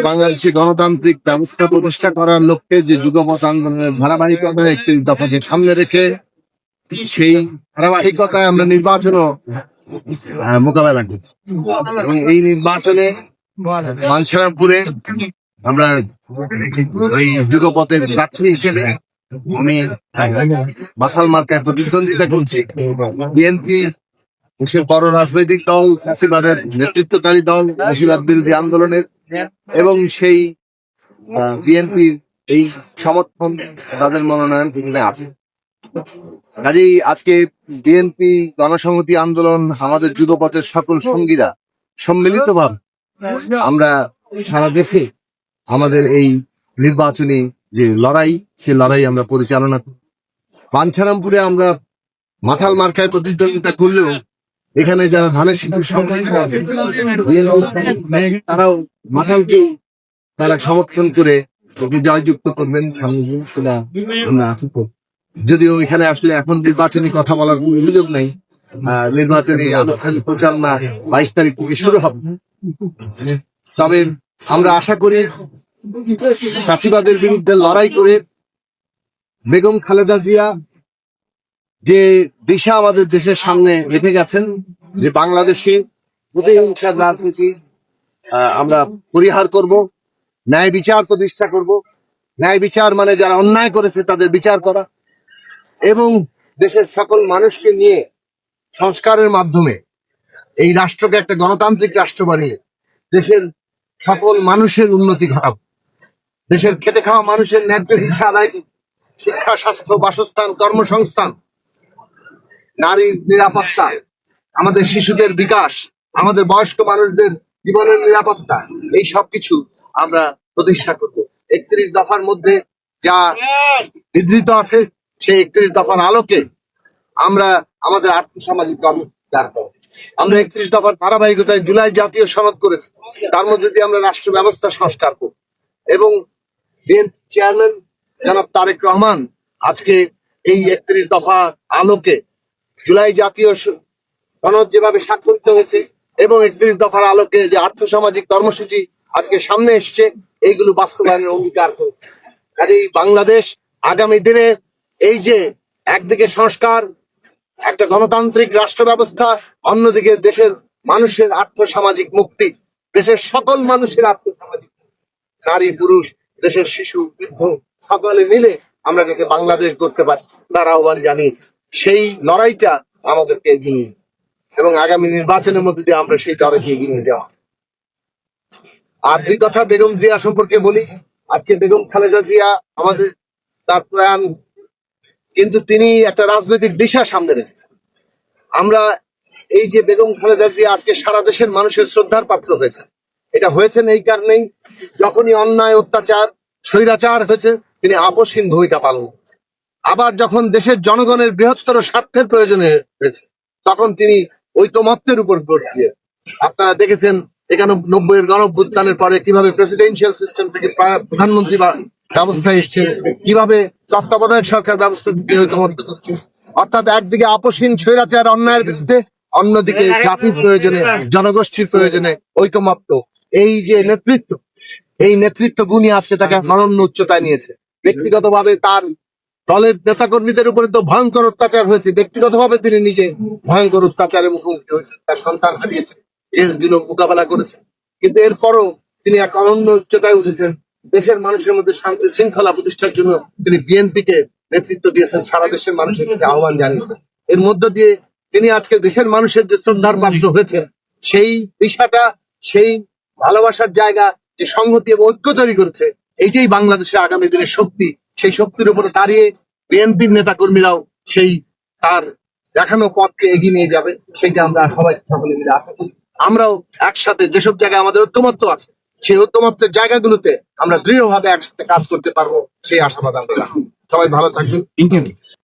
বাংলাদেশে গণতান্ত্রিক ব্যবস্থা প্রতিষ্ঠা করার লক্ষ্যে যে যুগপৎ আন্দোলনের ধারাবাহিকতা 31 দফাকে সামনে রেখে সেই ধারাবাহিকতায় আমরা নির্বাচনও মোকাবেলা করছি এবং এই নির্বাচনে মানসারামপুরে আমরা ওই যুগপথের প্রার্থী হিসেবে আমি মাথাল মার্কায় প্রতিদ্বন্দ্বিতা করছি। বিএনপি দেশের বড় রাজনৈতিক দল, ফ্যাসিবাদের নেতৃত্বকারী দল, ফ্যাসিবাদ বিরোধী আন্দোলনের, এবং সেই বিএনপির এই সমর্থন তাদের মনোনয়ন এখানে আছে। কাজেই আজকে বিএনপি গণসংহতি আন্দোলন আমাদের যুগপথের সকল সঙ্গীরা সম্মিলিতভাবে আমরা সারা দেশে আমাদের এই নির্বাচনী যে লড়াই, সে লড়াই আমরা পরিচালনা করি। বাঞ্ছারামপুরে আমরা মাথাল মার্কায় প্রতিদ্বন্দ্বিতা করলেও এখানে যারা ধানের শিল্পের সংখ্যা আছে তারাও মাথালকে তারা সমর্থন করে জয়যুক্ত করবেন। যদিও এখানে আসলে এখন নির্বাচনী কথা বলার কোন সুযোগ নেই, নির্বাচনী আনুষ্ঠানিক প্রচারণা 22 তারিখ থেকে শুরু হবে। তবে আমরা আশা করি ফ্যাসিবাদের বিরুদ্ধে লড়াই করে বেগম খালেদা জিয়া যে দিশা আমাদের দেশের সামনে রেখে গেছেন, যে বাংলাদেশে প্রতিহিংসার রাজনীতি আমরা পরিহার করব, ন্যায় বিচার প্রতিষ্ঠা করব। ন্যায় বিচার মানে যারা অন্যায় করেছে তাদের বিচার করা, এবং দেশের সকল মানুষকে নিয়ে সংস্কারের মাধ্যমে এই রাষ্ট্রকে একটা গণতান্ত্রিক রাষ্ট্র বানিয়ে দেশের সকল মানুষের উন্নতি ঘটাব। দেশের খেটে খাওয়া মানুষের ন্যায্য হিসা আদায়, শিক্ষা, স্বাস্থ্য, বাসস্থান, কর্মসংস্থান, নারীর নিরাপত্তা, আমাদের শিশুদের বিকাশ, আমাদের বয়স্ক মানুষদের জীবনের নিরাপত্তা, এই সবকিছু আমরা প্রতিষ্ঠা করব। 31 দফার মধ্যে যা নির্ধারিত আছে সেই 31 দফার আলোকে আমরা আমাদের আর্থসামাজিক কর্মসূচি, আমরা 31 দফার ধারাবাহিকতায় জুলাই জাতীয় সনদ করেছি, তার মধ্যে দিয়ে আমরা রাষ্ট্র ব্যবস্থা সংস্কার করব। এবং বিএনপি চেয়ারম্যান জনাব তারেক রহমান আজকে এই 31 দফা আলোকে জুলাই জাতীয় সনদ যেভাবে স্বাক্ষরিত হয়েছে এবং 31 দফার আলোকে যে আর্থসামাজিক কর্মসূচি আজকে সামনে এসছে, এইগুলো বাস্তবায়নের অঙ্গীকার করেছে। কাজেই বাংলাদেশ আগামী দিনে এই যে একদিকে সংস্কার, একটা গণতান্ত্রিক রাষ্ট্র ব্যবস্থা, অন্যদিকে দেশের মানুষের আর্থসামাজিক মুক্তি, দেশের সকল মানুষের আর্থসামাজিক, নারী পুরুষ, দেশের শিশু বৃদ্ধ সকলে মিলে আমরা যাতে বাংলাদেশ করতে পারি তার আহ্বান জানিয়েছে। সেই লড়াইটা আমাদেরকে এগিয়ে নিয়ে এবং আগামী নির্বাচনের মধ্যে দিয়ে আমরা সেই লড়াইকে এগিয়ে নিয়ে যাওয়া। আর দুই কথা বেগম জিয়া সম্পর্কে বলি। আজকে বেগম খালেদা জিয়া আমাদের তার প্রয়াণ, কিন্তু তিনি একটা রাজনৈতিক দিশা সামনে রেখেছেন। আমরা এই যে বেগম খালেদা জিয়া আজকে সারা দেশের মানুষের শ্রদ্ধার পাত্র হয়েছে, এটা হয়েছেন এই কারণেই যখনই অন্যায়, অত্যাচার, স্বৈরাচার হয়েছে তিনি আপোষহীন ভূমিকা পালন করেছেন। আবার যখন দেশের জনগণের বৃহত্তর স্বার্থের প্রয়োজন হয়েছে তখন তিনি ঐকমত্যের উপর জোর দিয়ে, আপনারা দেখেছেন 91-এর গণঅভ্যুত্থানের পরে কিভাবে প্রেসিডেন্সিয়াল সিস্টেম থেকে প্রধানমন্ত্রী ব্যবস্থা এসছে, কিভাবে তত্ত্বাবধায়ক সরকার ব্যবস্থা ঐকমত্য করছে। অর্থাৎ একদিকে আপোষহীন স্বৈরাচার অন্যায়ের বিরুদ্ধে, অন্যদিকে জাতির প্রয়োজনে, জনগোষ্ঠীর প্রয়োজনে ঐকমত্য। এই যে নেতৃত্ব, এই নেতৃত্ব গুণই আজকে তাকে অনন্য উচ্চতায় নিয়েছে। ব্যক্তিগতভাবে তার দলের নেতাকর্মীদের উপরে তো ভয়ঙ্কর অত্যাচার হয়েছে, ব্যক্তিগতভাবে তিনি নিজে ভয়ঙ্কর অত্যাচারের মুখোমুখি হয়েছেন, তার সন্তান হারিয়েছেন, জেলগুলো মোকাবেলা করেছেন, কিন্তু এরপরও তিনি এক অনন্য উচ্চতায় উঠেছেন। দেশের মানুষের মধ্যে শান্তি শৃঙ্খলা প্রতিষ্ঠার জন্য তিনি বিএনপিকে নেতৃত্ব দিয়েছেন, সারা দেশের মানুষের কাছে আহ্বান জানিয়েছেন। এর মধ্য দিয়ে তিনি আজকে দেশের মানুষের যে শ্রদ্ধার পাত্র হয়েছেন, সেই দিশাটা, সেই ভালোবাসার জায়গা, যে সংহতি এবং ঐক্য তৈরি করেছে, এইটাই বাংলাদেশের আগামী দিনের শক্তি। সেই শক্তির উপরে দাঁড়িয়ে বিএনপির নেতা কর্মীরাও সেই তার দেখানো পথকে এগিয়ে নিয়ে যাবে, সেইটা আমরা সবাই সকলে মিলে আশা করি। আমরাও একসাথে যেসব জায়গায় আমাদের ঐক্যমত্য আছে, সেই ঐক্যমত্যের জায়গাগুলোতে আমরা দৃঢ়ভাবে একসাথে কাজ করতে পারবো, সেই আশাবাদ আমরা রাখি। সবাই ভালো থাকবেন।